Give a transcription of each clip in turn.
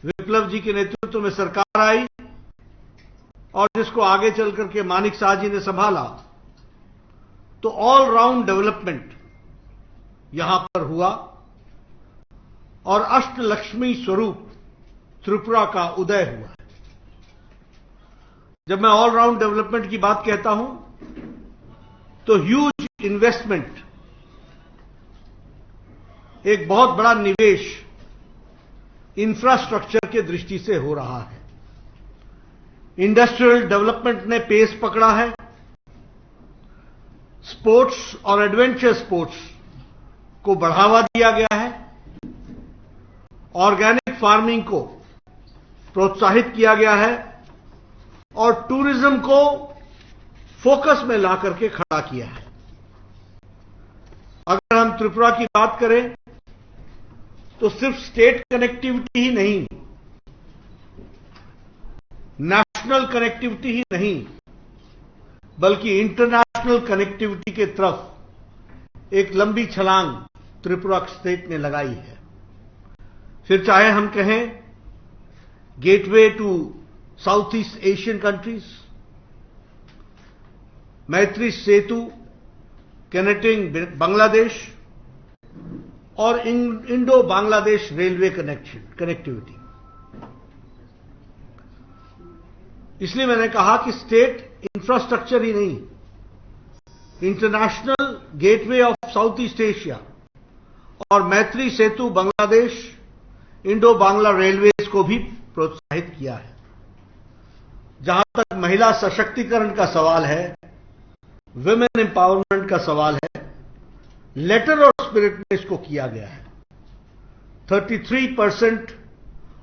विप्लव जी के नेतृत्व में सरकार आई और जिसको आगे चल करके मानिक शाह जी ने संभाला, तो ऑल राउंड डेवलपमेंट यहां पर हुआ और अष्टलक्ष्मी स्वरूप त्रिपुरा का उदय हुआ है। जब मैं ऑल राउंड डेवलपमेंट की बात कहता हूं तो ह्यूज इन्वेस्टमेंट, एक बहुत बड़ा निवेश इंफ्रास्ट्रक्चर के दृष्टि से हो रहा है। इंडस्ट्रियल डेवलपमेंट ने पेस पकड़ा है। स्पोर्ट्स और एडवेंचर स्पोर्ट्स को बढ़ावा दिया गया है। ऑर्गेनिक फार्मिंग को प्रोत्साहित किया गया है और टूरिज्म को फोकस में ला करके खड़ा किया है। अगर हम त्रिपुरा की बात करें तो सिर्फ स्टेट कनेक्टिविटी ही नहीं, नेशनल कनेक्टिविटी ही नहीं, बल्कि इंटरनेशनल कनेक्टिविटी के तरफ एक लंबी छलांग त्रिपुरा स्टेट ने लगाई है। फिर चाहे हम कहें gateway to south east Asian countries, Maitri Setu connecting Bangladesh और इंडो बांग्लादेश रेलवे कनेक्टिविटी। इसलिए मैंने कहा कि स्टेट इंफ्रास्ट्रक्चर ही नहीं, international gateway of south east Asia और मैत्री सेतु बांग्लादेश इंडो बांग्ला रेलवेज को भी प्रोत्साहित किया है। जहां तक महिला सशक्तिकरण का सवाल है, विमेन एम्पावरमेंट का सवाल है, लेटर और स्पिरिट में इसको किया गया है। 33%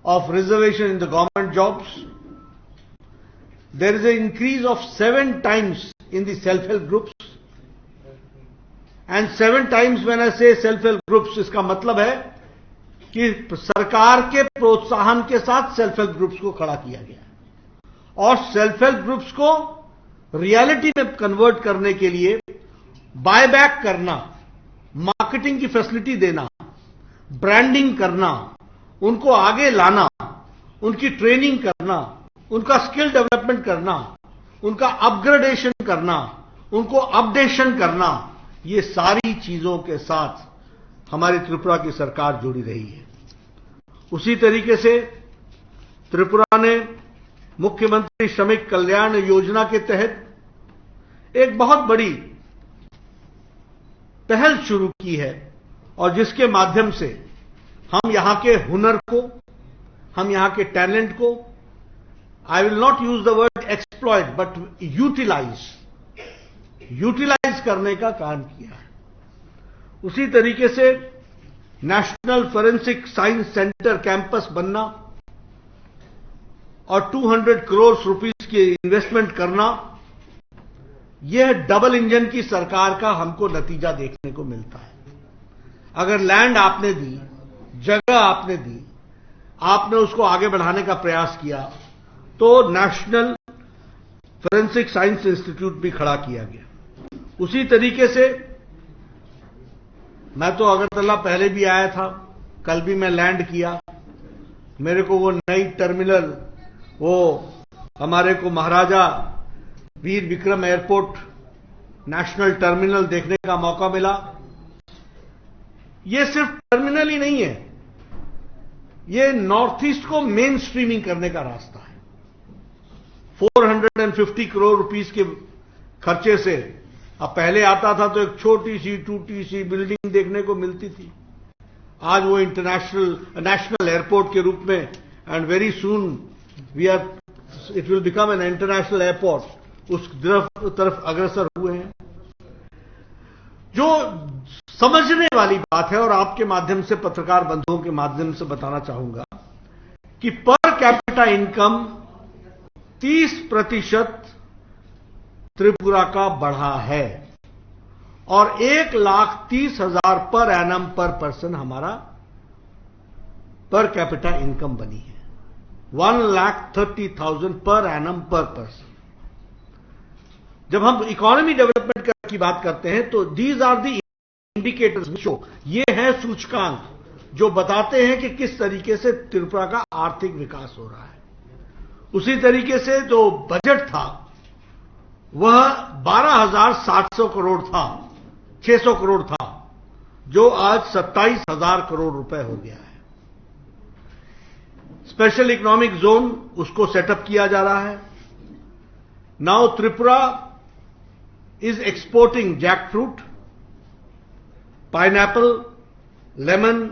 of reservation in the government jobs, there is an increase of 7 times in the self-help groups, and 7 times when I say self-help groups, इसका मतलब है कि सरकार के प्रोत्साहन के साथ सेल्फ हेल्प ग्रुप्स को खड़ा किया गया और सेल्फ हेल्प ग्रुप्स को रियलिटी में कन्वर्ट करने के लिए बायबैक करना, मार्केटिंग की फैसिलिटी देना, ब्रांडिंग करना, उनको आगे लाना, उनकी ट्रेनिंग करना, उनका स्किल डेवलपमेंट करना, उनका अपग्रेडेशन करना, उनको अपडेशन करना, ये सारी चीजों के साथ हमारी त्रिपुरा की सरकार जुड़ी रही है। उसी तरीके से त्रिपुरा ने मुख्यमंत्री श्रमिक कल्याण योजना के तहत एक बहुत बड़ी पहल शुरू की है और जिसके माध्यम से हम यहां के हुनर को, हम यहां के टैलेंट को, I will not use the word exploit but utilize करने का काम किया है। उसी तरीके से national forensic science centre campus बनना और 200 करोड़ रुपीस की इन्वेस्टमेंट करना, यह डबल इंजन की सरकार का हमको नतीजा देखने को मिलता है। अगर लैंड आपने दी, जगह आपने दी, आपने उसको आगे बढ़ाने का प्रयास किया, तो नेशनल फोरेंसिक साइंस इंस्टीट्यूट भी खड़ा किया गया। उसी तरीके से मैं तो अगरतला पहले भी आया था, कल भी मैं लैंड किया। मेरे को वो नई टर्मिनल, वो हमारे को Maharaja Bir Vikram airport national terminal देखने का मौका मिला। ये सिर्फ टर्मिनल ही नहीं है, ये नॉर्थ ईस्ट को मेन स्ट्रीमिंग करने का रास्ता है। 450 करोड़ रुपीस के खर्चे से, अब पहले आता था तो एक छोटी सी टूटी सी बिल्डिंग देखने को मिलती थी, आज वो नेशनल एयरपोर्ट के रूप में, and very soon it will become an international airport, उस तरफ अग्रसर हुए हैं। जो समझने वाली बात है और आपके माध्यम से, पत्रकार बंधुओं के माध्यम से बताना चाहूंगा कि पर कैपिटा इनकम 30% त्रिपुरा का बढ़ा है और 1,30,000 पर एनम पर पर्सन हमारा पर कैपिटा इनकम बनी है। 1,30,000 पर एनम पर पर्सन। जब हम इकोनॉमी डेवलपमेंट की बात करते हैं तो these are the indicators show, ये है सूचकांक जो बताते हैं कि किस तरीके से त्रिपुरा का आर्थिक विकास हो रहा है। उसी तरीके से जो बजट था वह 12,700 करोड़ था, 600 करोड़ था, जो आज 27,000 करोड़ रुपए हो गया है। स्पेशल इकोनॉमिक जोन उसको सेटअप किया जा रहा है। Now Tripura is exporting jackfruit, pineapple, lemon,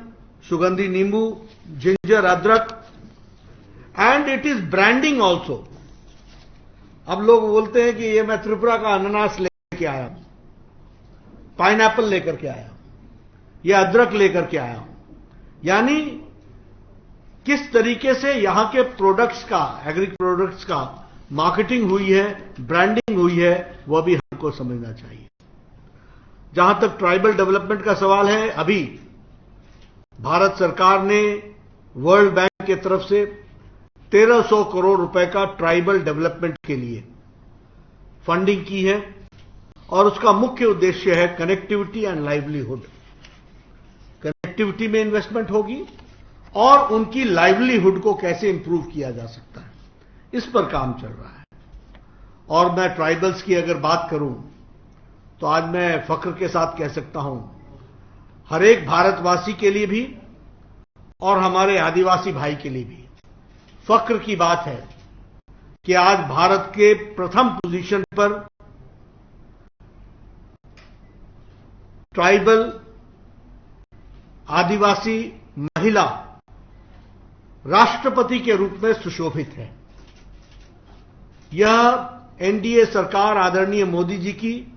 सुगंधी नींबू, जिंजर, अदरक, and it is branding also. अब लोग बोलते हैं कि ये मैं त्रिपुरा का अनानास लेकर के आया हूं, पाइनएप्पल लेकर के आया हूं, ये अदरक लेकर के आया हूं। यानी किस तरीके से यहां के प्रोडक्ट्स का, एग्री प्रोडक्ट्स का मार्केटिंग हुई है, ब्रांडिंग हुई है, वह भी हमको समझना चाहिए। जहां तक ट्राइबल डेवलपमेंट का सवाल है, अभी भारत सरकार ने वर्ल्ड बैंक की तरफ से 1,300 करोड़ रुपए का ट्राइबल डेवलपमेंट के लिए फंडिंग की है और उसका मुख्य उद्देश्य है कनेक्टिविटी एंड लाइवलीहुड। कनेक्टिविटी में इन्वेस्टमेंट होगी और उनकी लाइवलीहुड को कैसे इंप्रूव किया जा सकता है, इस पर काम चल रहा है। और मैं ट्राइबल्स की अगर बात करूं तो आज मैं फख्र के साथ कह सकता हूं, हर एक भारतवासी के लिए भी और हमारे आदिवासी भाई के लिए भी फख्र की बात है कि आज भारत के प्रथम पोजीशन पर ट्राइबल, आदिवासी महिला राष्ट्रपति के रूप में सुशोभित है। यह एनडीए सरकार आदरणीय मोदी जी की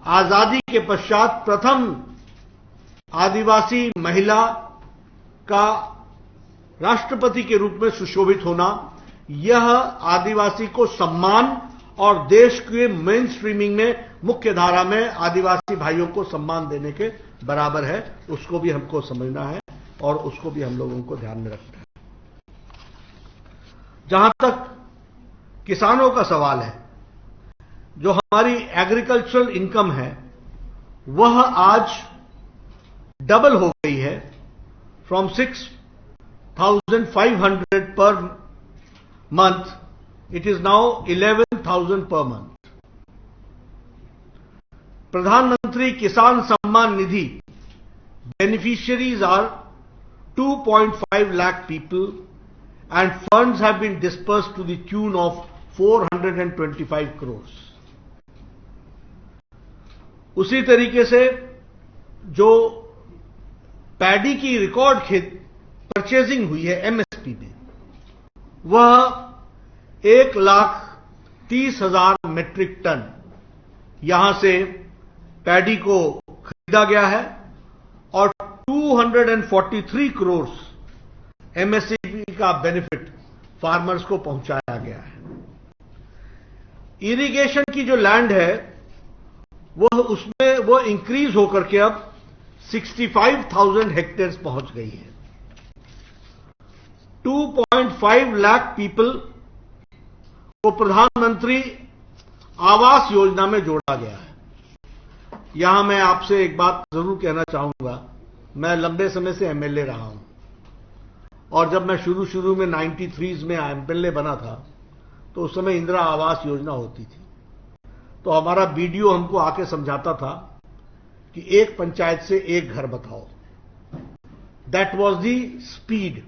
आजादी के पश्चात प्रथम आदिवासी महिला का राष्ट्रपति के रूप में सुशोभित होना, यह आदिवासी को सम्मान और देश के मेन स्ट्रीमिंग में, मुख्य धारा में आदिवासी भाइयों को सम्मान देने के बराबर है। उसको भी हमको समझना है और उसको भी हम लोगों को ध्यान में रखना है। जहां तक किसानों का सवाल है, जो हमारी एग्रीकल्चरल इनकम है वह आज डबल हो गई है, from 6,500 per month, it is now 11,000 per month. प्रधानमंत्री किसान Samman Nidhi beneficiaries are 2.5 lakh people and funds have been dispersed to the tune of 425 crores. उसी तरीके से जो पैडी की रिकॉर्ड परचेजिंग हुई है एमएसपी में, वह 1,30,000 मेट्रिक टन यहां से पैडी को खरीदा गया है और 243 करोड़ एमएसपी का बेनिफिट फार्मर्स को पहुंचाया गया है। इरिगेशन की जो लैंड है वो इंक्रीज होकर के अब 65,000 हेक्टेयर्स पहुंच गई है। 2.5 लाख पीपल को प्रधानमंत्री आवास योजना में जोड़ा गया है। यहां मैं आपसे एक बात जरूर कहना चाहूंगा, मैं लंबे समय से एमएलए रहा हूं और जब मैं शुरू में 93 में एमएलए बना था तो उस समय इंदिरा आवास योजना होती थी। तो हमारा बीडीओ हमको आके समझाता था कि एक पंचायत से एक घर बताओ। That was the speed,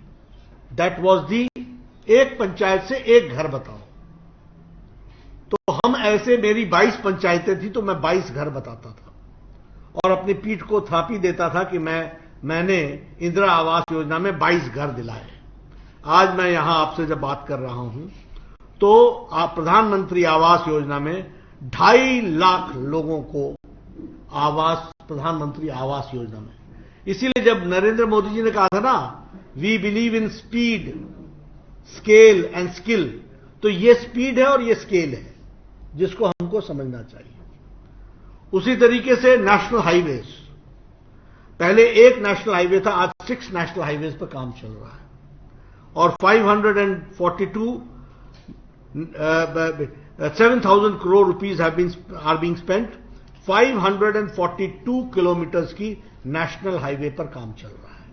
that was the, एक पंचायत से एक घर बताओ। तो हम ऐसे, मेरी 22 पंचायतें थी तो मैं 22 घर बताता था और अपनी पीठ को थापी देता था कि मैंने इंदिरा आवास योजना में 22 घर दिलाए। आज मैं यहां आपसे जब बात कर रहा हूं तो आप प्रधानमंत्री आवास योजना में 2.5 लाख लोगों को आवास, प्रधानमंत्री आवास योजना में। इसीलिए जब नरेंद्र मोदी जी ने कहा था ना, we believe in speed, scale and skill, तो ये स्पीड है और ये स्केल है जिसको हमको समझना चाहिए। उसी तरीके से नेशनल हाईवेज, पहले एक नेशनल हाईवे था, आज 6 नेशनल हाईवेज पर काम चल रहा है और 7,000 crore rupees are being spent। 542 kilometres की नेशनल हाईवे पर काम चल रहा है।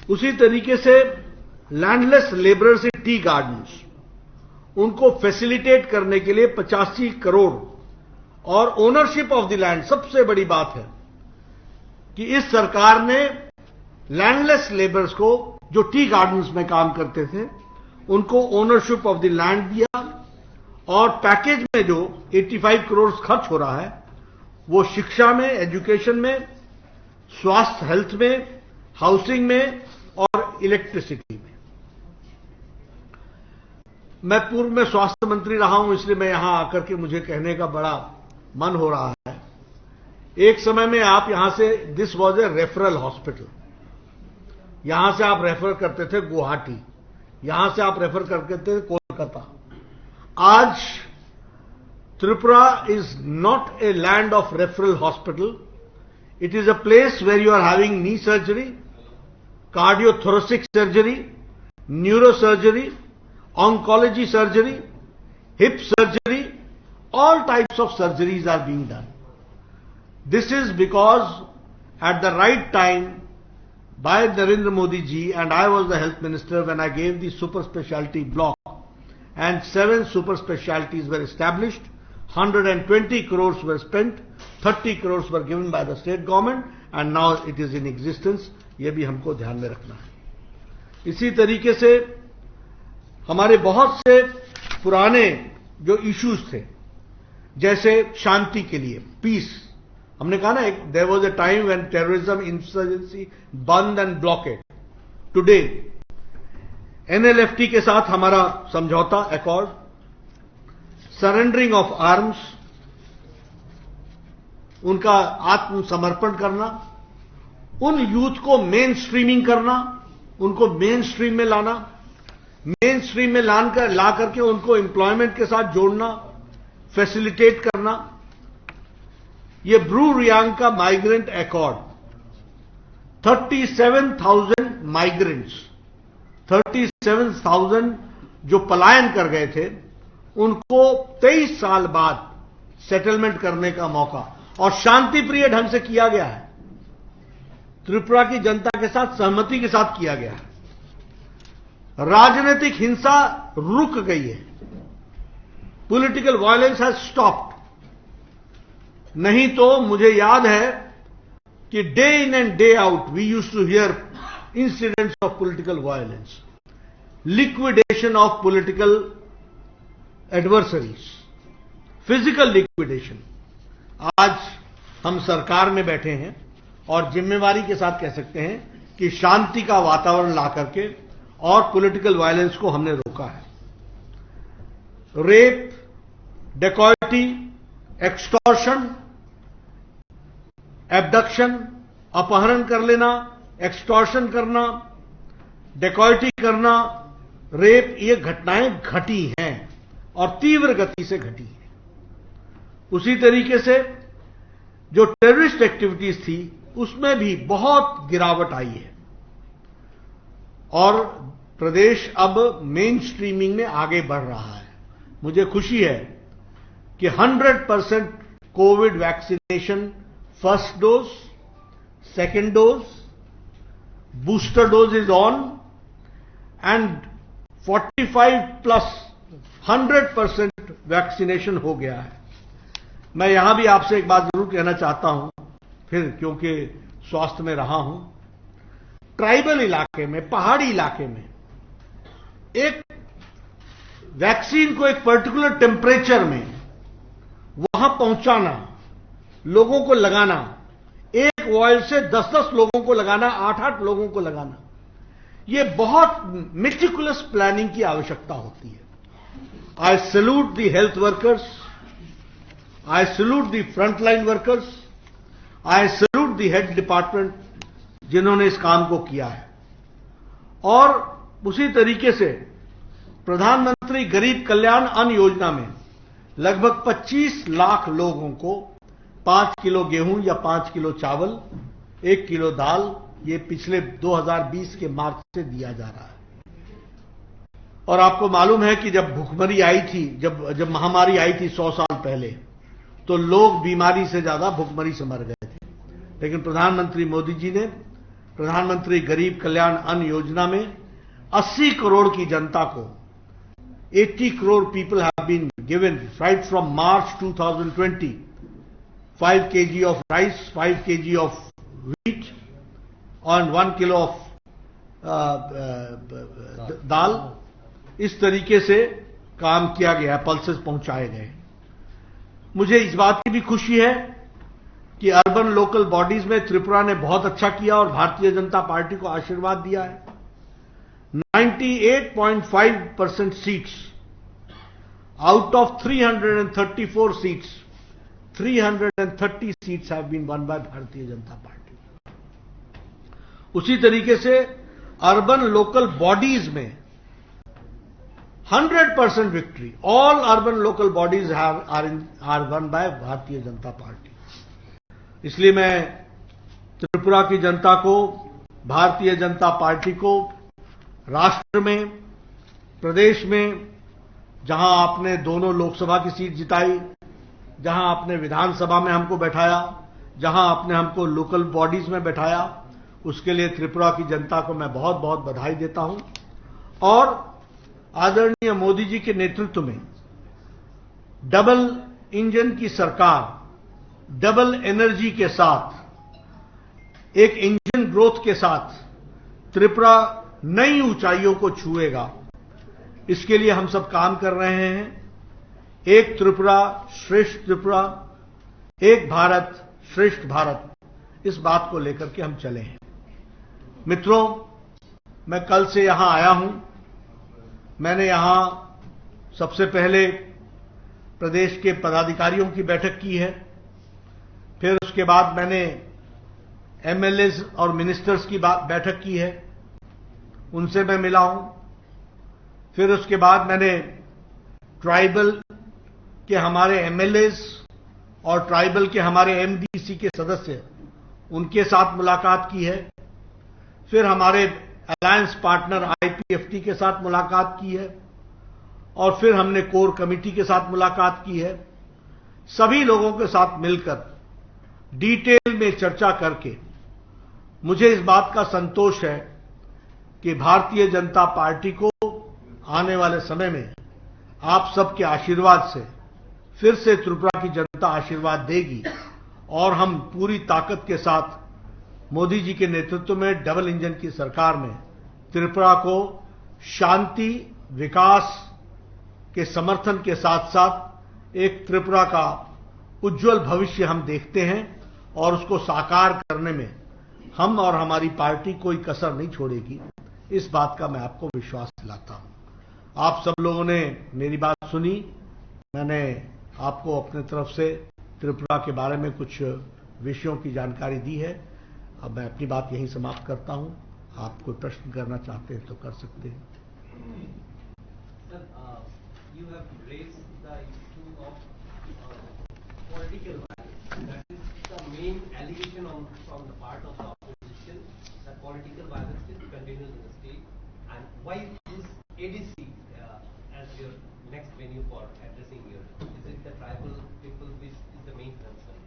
उसी तरीके से लैंडलेस लेबरर्स इन टी गार्डन्स, उनको फैसिलिटेट करने के लिए 85 करोड़, और ओनरशिप ऑफ द लैंड, सबसे बड़ी बात है कि इस सरकार ने लैंडलेस लेबर्स को जो टी गार्डन्स में काम करते थे उनको ओनरशिप ऑफ द लैंड दिया, और पैकेज में जो 85 करोड़ खर्च हो रहा है वो शिक्षा में, एजुकेशन में, स्वास्थ्य हेल्थ में, हाउसिंग में और इलेक्ट्रिसिटी में। मैं पूर्व में स्वास्थ्य मंत्री रहा हूं, इसलिए मैं यहां आकर के मुझे कहने का बड़ा मन हो रहा है। एक समय में आप यहां से, this was a referral hospital, यहां से आप रेफर करते थे गुवाहाटी, यहां से आप रेफर करते थे कोलकाता। आज Tripura is not a land of referral hospital, it is a place where you are having knee surgery, cardiothoracic surgery, neuro surgery, oncology surgery, hip surgery, all types of surgeries are being done. This is because at the right time by Narendra Modi ji, and I was the health minister when I gave the super specialty block, and 7 super specialties were established, 120 crores were spent, 30 crores were given by the state government, and now it is in existence. ये भी हमको ध्यान में रखना है। इसी तरीके से हमारे बहुत से पुराने जो इश्यूज थे, जैसे शांति के लिए, पीस, हमने कहा ना, there was a time when terrorism, insurgency, bandh and blockade. Today NLFT के साथ हमारा समझौता, अकॉर्ड, सरेंडरिंग ऑफ आर्म्स, उनका आत्मसमर्पण करना, उन यूथ को मेन स्ट्रीमिंग करना, उनको मेन स्ट्रीम में लाना, मेन स्ट्रीम में ला करके उनको एम्प्लॉयमेंट के साथ जोड़ना, फैसिलिटेट करना। ये ब्रू रियांग का माइग्रेंट अकॉर्ड, 37,000 माइग्रेंट्स, 37,000 जो पलायन कर गए थे, उनको 23 साल बाद सेटलमेंट करने का मौका, और शांतिप्रिय ढंग से किया गया है, त्रिपुरा की जनता के साथ सहमति के साथ किया गया है। राजनीतिक हिंसा रुक गई है, पॉलिटिकल वायलेंस हैज स्टॉप्ड। नहीं तो मुझे याद है कि day in and day out we used to hear incidents of political violence, liquidation of political adversaries, physical liquidation. आज हम सरकार में बैठे हैं और जिम्मेवारी के साथ कह सकते हैं कि शांति का वातावरण ला करके और पॉलिटिकल वायलेंस को हमने रोका है। रेप, डेकॉयटी, एक्सटॉर्शन, एब्डक्शन, अपहरण कर लेना, एक्सटॉर्शन करना, डेकॉयटी करना, रेप, ये घटनाएं घटी हैं और तीव्र गति से घटी हैं। उसी तरीके से जो टेररिस्ट एक्टिविटीज थी उसमें भी बहुत गिरावट आई है, और प्रदेश अब मेन स्ट्रीमिंग में आगे बढ़ रहा है। मुझे खुशी है कि 100% Covid vaccination, first dose, second dose, booster dose is on, and 45+ 100% vaccination हो गया है। मैं यहां भी आपसे एक बात जरूर कहना चाहता हूं, फिर क्योंकि स्वास्थ्य में रहा हूं, ट्राइबल इलाके में, पहाड़ी इलाके में एक वैक्सीन को एक पर्टिकुलर टेम्परेचर में वहां पहुंचाना, लोगों को लगाना, एक वॉयल से 10-10 लोगों को लगाना, 8-8 लोगों को लगाना, यह बहुत मेटिकुलस प्लानिंग की आवश्यकता होती है। आई salute the health workers, I salute the frontline workers, I salute the head department जिन्होंने इस काम को किया है। और उसी तरीके से प्रधानमंत्री गरीब कल्याण अन्न योजना में लगभग 25 लाख लोगों को 5 किलो गेहूं या 5 किलो चावल, 1 किलो दाल, ये पिछले 2020 के मार्च से दिया जा रहा है। और आपको मालूम है कि जब भुखमरी आई थी, जब महामारी आई थी 100 साल पहले, तो लोग बीमारी से ज्यादा भुखमरी से मर गए थे। लेकिन प्रधानमंत्री मोदी जी ने प्रधानमंत्री गरीब कल्याण अन्न योजना में 80 करोड़ की जनता को 80 crore people have been given right from March 2020 5 kg of rice, 5 kg of wheat and 1 kilo of दाल। इस तरीके से काम किया गया, पल्सेस पहुंचाए गए। मुझे इस बात की भी खुशी है कि अर्बन लोकल बॉडीज में त्रिपुरा ने बहुत अच्छा किया और भारतीय जनता पार्टी को आशीर्वाद दिया है। 98.5% seats out of 334 seats, 330 seats have been won by भारतीय जनता पार्टी। उसी तरीके से अर्बन लोकल बॉडीज में 100% victory, all urban local bodies are won by भारतीय जनता पार्टी। इसलिए मैं त्रिपुरा की जनता को, भारतीय जनता पार्टी को, राष्ट्र में, प्रदेश में, जहां आपने दोनों लोकसभा की सीट जिताई, जहां आपने विधानसभा में हमको बैठाया, जहां आपने हमको लोकल बॉडीज में बैठाया, उसके लिए त्रिपुरा की जनता को मैं बहुत बहुत बधाई देता हूं। और आदरणीय मोदी जी के नेतृत्व में डबल इंजन की सरकार, डबल एनर्जी के साथ, एक इंजन ग्रोथ के साथ त्रिपुरा नई ऊंचाइयों को छुएगा। इसके लिए हम सब काम कर रहे हैं। एक त्रिपुरा श्रेष्ठ त्रिपुरा, एक भारत श्रेष्ठ भारत, इस बात को लेकर के हम चले हैं। मित्रों, मैं कल से यहां आया हूं। मैंने यहां सबसे पहले प्रदेश के पदाधिकारियों की बैठक की है, फिर उसके बाद मैंने एमएलएज और मिनिस्टर्स की बैठक की है, उनसे मैं मिला हूं। फिर उसके बाद मैंने ट्राइबल के हमारे एमएलएज और ट्राइबल के हमारे एमडीसी के सदस्य, उनके साथ मुलाकात की है। फिर हमारे अलायंस पार्टनर आईपीएफटी के साथ मुलाकात की है और फिर हमने कोर कमेटी के साथ मुलाकात की है। सभी लोगों के साथ मिलकर डिटेल में चर्चा करके मुझे इस बात का संतोष है कि भारतीय जनता पार्टी को आने वाले समय में आप सबके आशीर्वाद से फिर से त्रिपुरा की जनता आशीर्वाद देगी और हम पूरी ताकत के साथ मोदी जी के नेतृत्व में डबल इंजन की सरकार में त्रिपुरा को शांति, विकास के समर्थन के साथ साथ एक त्रिपुरा का उज्जवल भविष्य हम देखते हैं और उसको साकार करने में हम और हमारी पार्टी कोई कसर नहीं छोड़ेगी। इस बात का मैं आपको विश्वास दिलाता हूं। आप सब लोगों ने मेरी बात सुनी। मैंने आपको अपने तरफ से त्रिपुरा के बारे में कुछ विषयों की जानकारी दी है। अब मैं अपनी बात यहीं समाप्त करता हूं। आप कोई प्रश्न करना चाहते हैं तो कर सकते हैं। You have raised the issue of political violence. That is the main allegation from the part of the opposition, that political violence still continues in the state. And why this ADC as your next venue for addressing your? Is it the tribal people which is the main concern?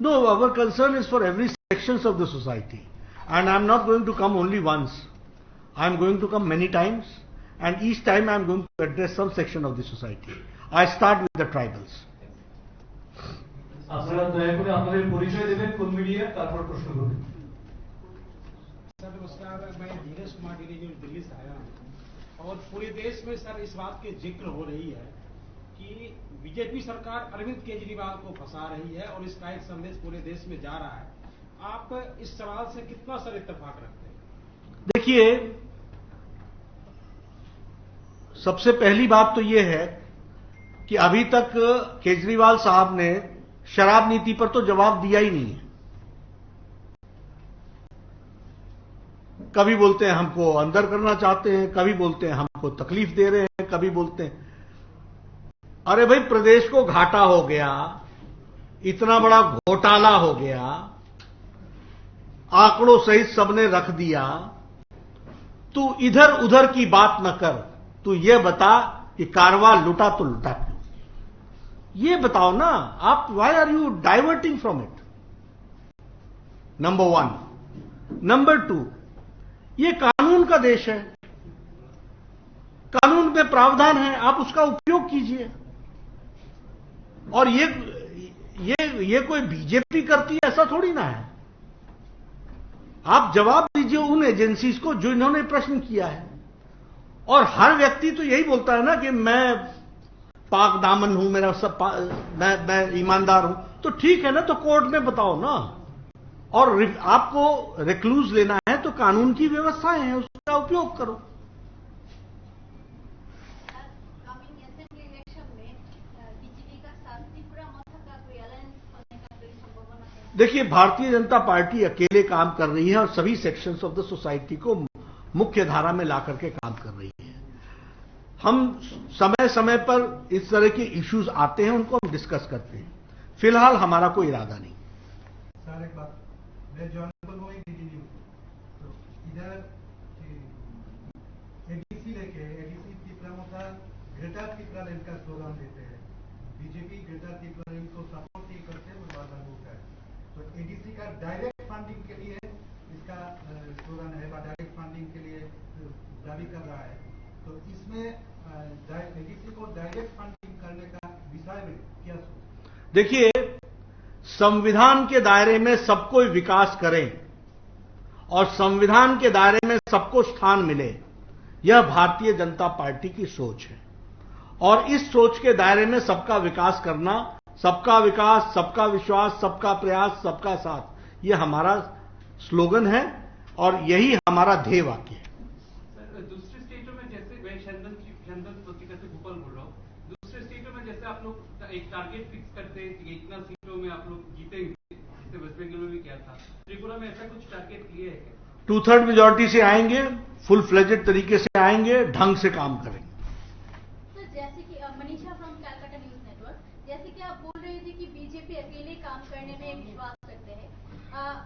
No, our concern is for every sections of the society. And I'm not going to come only once. I'm going to come many times. And each time I'm going to address some section of the society. I start with the tribals. আপনারা দয়া করে আপনাদের পরিচয় দেবেন, কোন media, তারপর প্রশ্ন করবেন। सर नमस्कार, मैं धीरज कुमार गिरी दिल्ली से आया हूँ और पूरे देश में सर इस बात की जिक्र हो रही है कि बीजेपी सरकार अरविंद केजरीवाल को फंसा रही है और इसका एक संदेश पूरे देश में जा रहा है। आप इस सवाल से कितना सर इत्तेफाक रखते हैं? देखिए, सबसे पहली बात तो यह है कि अभी तक केजरीवाल साहब ने शराब नीति पर तो जवाब दिया ही नहीं है। कभी बोलते हैं हमको अंदर करना चाहते हैं, कभी बोलते हैं हमको तकलीफ दे रहे हैं, कभी बोलते हैं। अरे भाई, प्रदेश को घाटा हो गया, इतना बड़ा घोटाला हो गया, आंकड़ों सहित सबने रख दिया। तू इधर उधर की बात न कर, तू ये बता कि कारवा लुटा तो लुटा क्यों? ये बताओ ना आप, why are you diverting from it? Number one. Number 2, ये कानून का देश है, कानून में प्रावधान है, आप उसका उपयोग कीजिए। और ये कोई बीजेपी करती है ऐसा थोड़ी ना है। आप जवाब दीजिए उन एजेंसीज को जो इन्होंने प्रश्न किया है। और हर व्यक्ति तो यही बोलता है ना कि मैं पाक दामन हूं, मेरा सब मैं ईमानदार हूं। तो ठीक है ना, तो कोर्ट में बताओ ना। और आपको रिक्लूज लेना है तो कानून की व्यवस्थाएं हैं, उसका उपयोग करो। देखिए, भारतीय जनता पार्टी अकेले काम कर रही है और सभी सेक्शंस ऑफ द सोसाइटी को मुख्य धारा में ला करके काम कर रही है। हम समय समय पर इस तरह के इश्यूज आते हैं, उनको हम डिस्कस करते हैं। फिलहाल हमारा कोई इरादा नहीं। सर एक बात, मैं जॉनपुर में डीडी न्यूज, तो इधर एडीसी लेके एडीसी तिपरामोता ग्रेटर तिपरालैंड का स्लोगन देते हैं। बीजेपी ग्रेटर तिपरालैंड को सपोर्ट नहीं करते, वो बार-बार बोलता है। तो एडीसी का डायरेक्ट फंडिंग के लिए इसका स्लोगन है, डायरेक्ट फंडिंग के लिए दावी कर रहा है। तो इसमें एडीसी को डायरेक्ट फंडिंग करने का विषय में क्या सोच? देखिए, संविधान के दायरे में सबको विकास करें और संविधान के दायरे में सबको स्थान मिले, यह भारतीय जनता पार्टी की सोच है। और इस सोच के दायरे में सबका विकास करना, सबका विकास, सबका विश्वास, सबका प्रयास, सबका साथ, यह हमारा स्लोगन है और यही हमारा ध्येय वाक्य है। दूसरे स्टेटों में जैसे मैं शंदन पत्रिका से भोपाल बोल रहा हूँ, दूसरे स्टेटों में जैसे आप लोग एक टारगेट फिक्स करते हैं कि इतना सीटों में आप लोग जीतेंगे, जैसे वेस्ट बंगाल में भी क्या था, त्रिपुरा में ऐसा कुछ टारगेट लिए है क्या? 2/3 मेजॉरिटी से आएंगे, फुल फ्लेजेड तरीके से आएंगे, ढंग से काम करेंगे। सर, जैसे कि Manisha from Calcutta news network, जैसे कि आप बोल रहे थे कि बीजेपी अकेले काम करने में विश्वास करते हैं।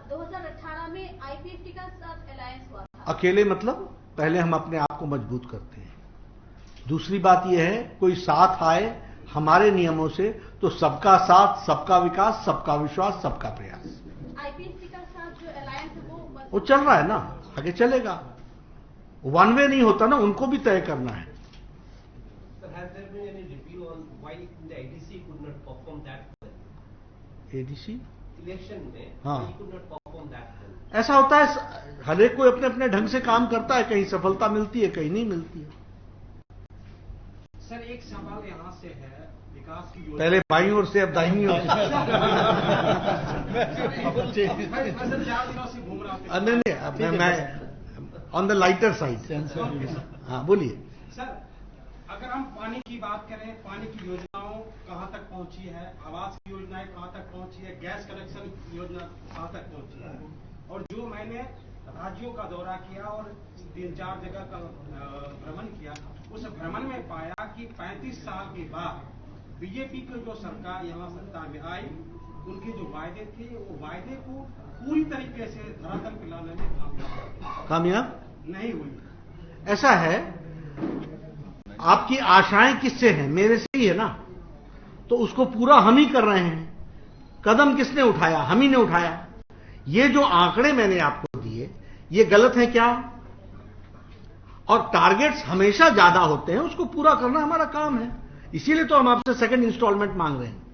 2018 में आईपीएफटी का साथ अलायंस हुआ था। अकेले मतलब पहले हम अपने आप को मजबूत करते हैं। दूसरी बात यह है, कोई साथ आए हमारे नियमों से तो सबका साथ, सबका विकास, सबका विश्वास, सबका प्रयास। आईपीएफटी का साथ जो अलायंस है वो चल रहा है ना, आगे चलेगा। वन वे नहीं होता ना, उनको भी तय करना है। Sir, has there been any review on why the ADC could not perform that well? ADC Election में हाँ। he could not perform that well. ऐसा होता है, हर एक कोई अपने अपने ढंग से काम करता है, कहीं सफलता मिलती है, कहीं नहीं मिलती है। सर, एक सवाल यहाँ से है, विकास की योजना पहले बाईं ओर से, अब दाहिनी ओर से। मैं सर 4 दिनों से घूम रहा था। नहीं, अब मैं ऑन द लाइटर साइड। हाँ, बोलिए। सर, अगर हम पानी की बात करें, पानी की योजनाओं कहां तक पहुंची है, आवास की योजनाएं कहां तक पहुंची है, गैस कनेक्शन योजना कहां तक पहुंची है। और जो मैंने राज्यों का दौरा किया और 3-4 जगह का भ्रमण किया, उस भ्रमण में पाया कि 35 साल के बाद बीजेपी की जो सरकार यहाँ सत्ता में आई, उनके जो वायदे थे, वो वायदे को पूरी तरीके से धरातल पे लाने में कामयाब नहीं हुई। ऐसा है, आपकी आशाएं किससे हैं? मेरे से ही है ना। तो उसको पूरा हम ही कर रहे हैं। कदम किसने उठाया? हम ही ने उठाया। ये जो आंकड़े मैंने आपको दिए, ये गलत है क्या? और टारगेट्स हमेशा ज्यादा होते हैं, उसको पूरा करना हमारा काम है। इसीलिए तो हम आपसे सेकंड इंस्टॉलमेंट मांग रहे हैं।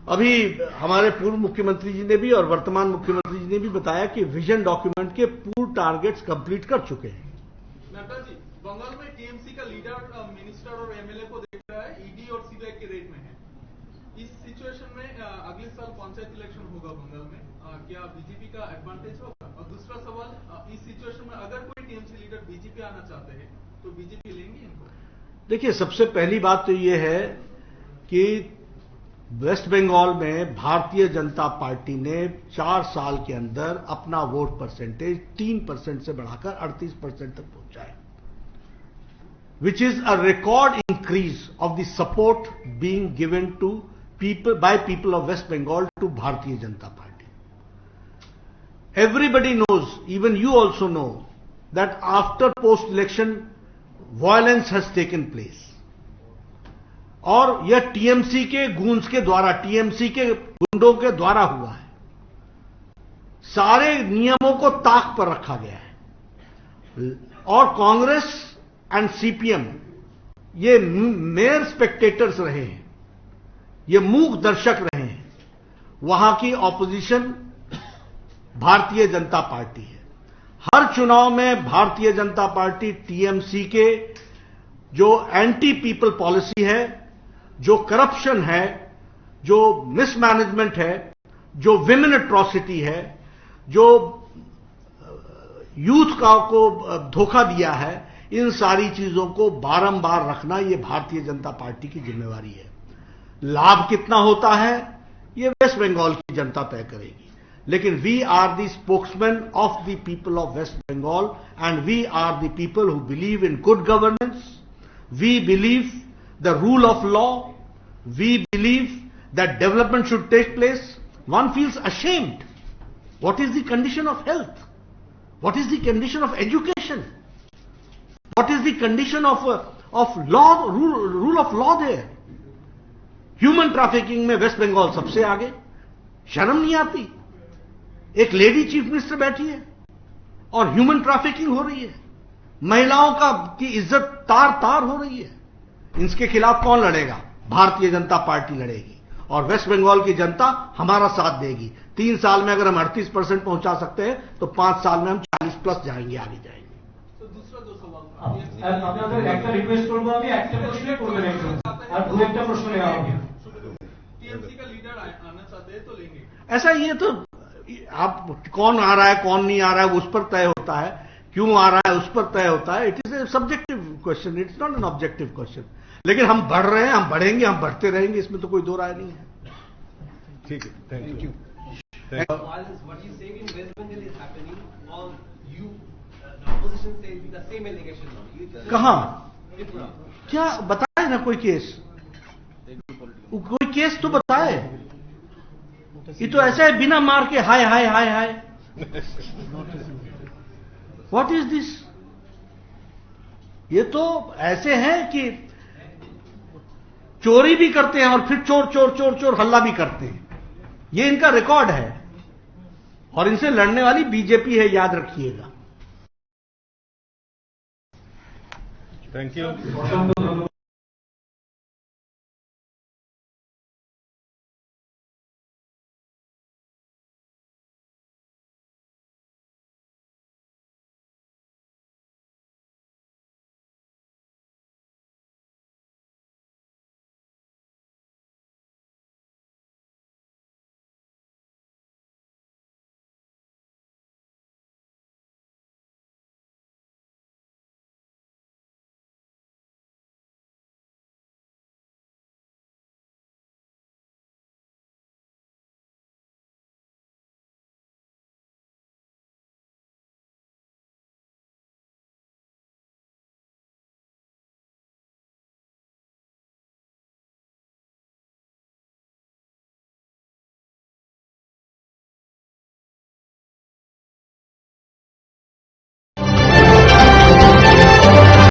अभी हमारे पूर्व मुख्यमंत्री जी ने भी और वर्तमान मुख्यमंत्री जी ने भी बताया कि विजन डॉक्यूमेंट के पूर्ण टारगेट्स कंप्लीट कर चुके हैं। नड्डा जी, बंगाल में टीएमसी का लीडर मिनिस्टर और एमएलए को देख रहा है, ईडी और सीबीआई के रेट में है। इस सिचुएशन में अगले साल पंचायत इलेक्शन होगा बंगाल में, क्या बीजेपी का एडवांटेज होगा? और दूसरा सवाल, इस सिचुएशन में अगर कोई टीएमसी लीडर बीजेपी आना चाहते हैं तो बीजेपी लेंगे इनको? देखिए, सबसे पहली बात तो यह है कि वेस्ट बंगाल में भारतीय जनता पार्टी ने 4 साल के अंदर अपना वोट परसेंटेज 3% से बढ़ाकर 38% तक पहुंचा है, which is a record increase of the support being given to people by people of West Bengal to Bharatiya Janata Party. Everybody knows, even you also know, that after post-election violence has taken place. और यह TMC के गूंज के द्वारा, टीएमसी के गुंडों के द्वारा हुआ है। सारे नियमों को ताक पर रखा गया है और कांग्रेस एंड सीपीएम ये मेयर स्पेक्टेटर्स रहे हैं, ये मूक दर्शक रहे हैं। वहां की ऑपोजिशन भारतीय जनता पार्टी है। हर चुनाव में भारतीय जनता पार्टी टीएमसी के जो एंटी पीपल पॉलिसी है, जो करप्शन है, जो मिसमैनेजमेंट है, जो विमेन एट्रॉसिटी है, जो यूथ को धोखा दिया है, इन सारी चीजों को बारंबार रखना ये भारतीय जनता पार्टी की जिम्मेवारी है। लाभ कितना होता है ये वेस्ट बंगाल की जनता तय करेगी, लेकिन we are the spokesman of the people of West Bengal and we are the people who believe in good governance, we believe the rule of law, we believe that development should take place. One feels ashamed. What is the condition of health? What is the condition of education? What is the condition of law, rule of law there? Human trafficking में waste Bengal सबसे आगे। शर्म नहीं आती? एक lady chief minister बैठी है और ह्यूमन ट्रैफिकिंग हो रही है, महिलाओं की इज्जत तार तार हो रही है। इसके खिलाफ कौन लड़ेगा? भारतीय जनता पार्टी लड़ेगी और वेस्ट बंगाल की जनता हमारा साथ देगी। 3 साल में अगर हम 38% पहुंचा सकते हैं तो 5 साल में हम 40+ जाएंगे, आगे जाएंगे। तो दूसरा दो सवाल আপনাদের একটা রিকোয়েস্ট করব, আমি একটা প্রশ্ন করবেন একজন আর দু একটা প্রশ্ন নেওয়া হবে। टीएमसी का लीडर आना चाहते हैं तो लेंगे। ऐसा ये तो आप कौन आ रहा है कौन नहीं आ रहा है उस पर तय होता है, क्यों आ रहा है उस पर तय होता है। It is a subjective question, it's not an objective question. लेकिन हम बढ़ रहे हैं, हम बढ़ेंगे, हम बढ़ते रहेंगे, इसमें तो कोई दो राय नहीं है। ठीक है, thank you. What you saying in West Bengal is happening, or you, the opposition says the same allegation now. You just कहां? Tripura. क्या बताए ना कोई केस? कोई केस तो बताए। ये तो ऐसा है बिना मार के हाय हाय हाय हाय। What is this? ये तो ऐसे हैं कि चोरी भी करते हैं और फिर चोर चोर चोर चोर हल्ला भी करते हैं। ये इनका रिकॉर्ड है और इनसे लड़ने वाली बीजेपी है, याद रखिएगा। Thank you.